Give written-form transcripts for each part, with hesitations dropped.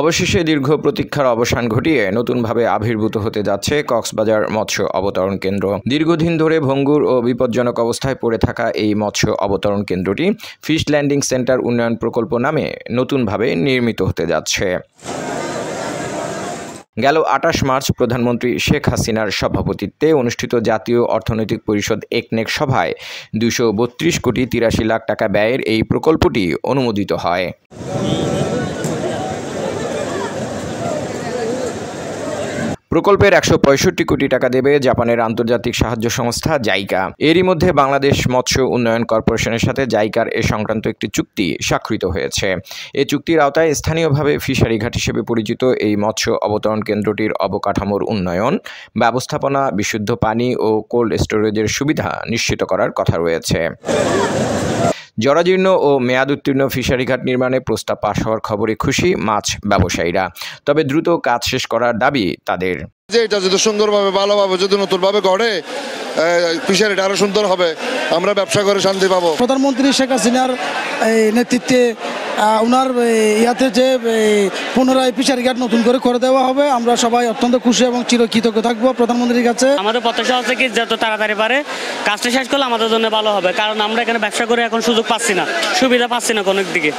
অবশেষে দীর্ঘ প্রতীক্ষার অবসান ঘটিয়ে নতুনভাবে আবির্ভূত হতে যাচ্ছে কক্সবাজার মৎস্য অবতরণ কেন্দ্র। দীর্ঘদিন ধরে ভঙ্গুর ও বিপজ্জনক অবস্থায় পড়ে থাকা এই মৎস্য অবতরণ কেন্দ্রটি ফিশ ল্যান্ডিং সেন্টার উন্নয়ন প্রকল্প নামে নতুনভাবে নির্মিত হতে যাচ্ছে। গেল ২৮ মার্চ প্রধানমন্ত্রী শেখ হাসিনার সভাপতিত্বে অনুষ্ঠিত জাতীয় অর্থনৈতিক পরিষদ একনেক সভায় ২৩২ কোটি ৮৩ লাখ টাকা ব্যয়ের এই প্রকল্পটি অনুমোদিত হয়। প্রকল্পের ১৬৫ কোটি টাকা দেবে জাপানের আন্তর্জাতিক সাহায্য সংস্থা জাইকা। এরই মধ্যে বাংলাদেশ মৎস্য উন্নয়ন কর্পোরেশনের সাথে জাইকার এ সংক্রান্ত একটি চুক্তি স্বাক্ষরিত হয়েছে। এ চুক্তির আওতায় স্থানীয়ভাবে ফিশারি ঘাট হিসেবে পরিচিত এই মৎস্য অবতরণ কেন্দ্রটির অবকাঠামোর উন্নয়ন, ব্যবস্থাপনা, বিশুদ্ধ পানি ও কোল্ড স্টোরেজের সুবিধা নিশ্চিত করার কথা রয়েছে। জরাজীর্ণ ও মেয়াদ উত্তীর্ণ ফিশারি ঘাট নির্মাণে প্রস্তাব পাশ হওয়ার খবরে খুশি মাছ ব্যবসায়ীরা। তবে দ্রুত কাজ শেষ করার দাবি তাদের। যে এটা যদি সুন্দরভাবে ভালোভাবে যদি নতুনভাবে গড়ে ফিশারিটা আরো সুন্দর হবে, আমরা ব্যবসা করে শান্তি পাবো। প্রধানমন্ত্রী শেখ হাসিনার নেতৃত্বে ওনার ইয়াতে যে পুনরায় ফিশারি ঘাট নতুন করে দেওয়া হবে, আমরা সবাই অত্যন্ত খুশি এবং চিরকৃতজ্ঞ থাকবো প্রধানমন্ত্রীর কাছে। আমাদের প্রত্যাশা হচ্ছে কি যত তাড়াতাড়ি পারে কাজটা শেষ করলে আমাদের জন্য ভালো হবে, কারণ আমরা এখানে ব্যবসা করে এখন সুযোগ পাচ্ছি না, সুবিধা পাচ্ছি না কোনো দিকে।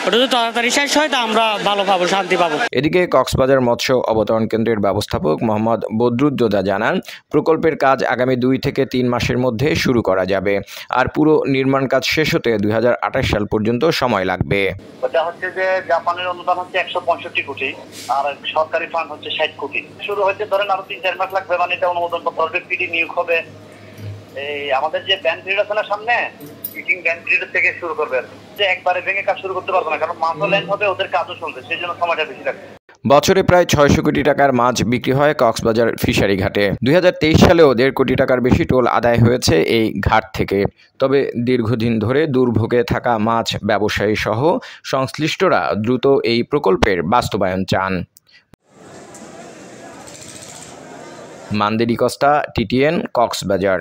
ওটা যদি তাড়াতাড়ি শেষ হয় তা আমরা ভালো পাবো, শান্তি পাবো। এদিকে কক্সবাজার মৎস্য অবতরণ কেন্দ্রের ব্যবস্থাপক মোহাম্মদ বদরুদ্দোজা জানান, প্রকল্পের কাজ আগামী ২ থেকে ৩ মাসের মধ্যে শুরু করা যাবে, আর পুরো নির্মাণ কাজ শেষ হতে ২০২৮ সাল পর্যন্ত সময় লাগবে। ওটা হচ্ছে যে জাপানের অনুদান হচ্ছে ১৬৫ কোটি আর সরকারি ফান্ড হচ্ছে ৬০ কোটি। শুরু হচ্ছে ধরেন আরো ৩-৪ মাস লাগবে, মানে এটা অনুমোদন করতে হবে, পিডি নিয়োগ হবে। এই আমাদের যে ব্যান্ড পিরিয়ড আছে না সামনে, মিটিং ব্যান্ড পিরিয়ড থেকে শুরু করবে, যে একবারে ভেঙে কাজ শুরু করতে পারবে না, কারণ মাছও ল্যান্ড হবে, ওদের কাজও চলবে, সেই জন্য সময়টা বেশি লাগবে। বছরে প্রায় ৬০০ কোটি টাকার মাছ বিক্রি হয় কক্সবাজার ফিশারি ঘাটে। ২০২৩ সালেও ১.৫ কোটি টাকার বেশি টোল আদায় হয়েছে এই ঘাট থেকে। তবে দীর্ঘদিন ধরে দুর্ভোগে থাকা মাছ ব্যবসায়ী সহ সংশ্লিষ্টরা দ্রুত এই প্রকল্পের বাস্তবায়ন চান। মান্দেরি কস্তা, TTN, কক্সবাজার।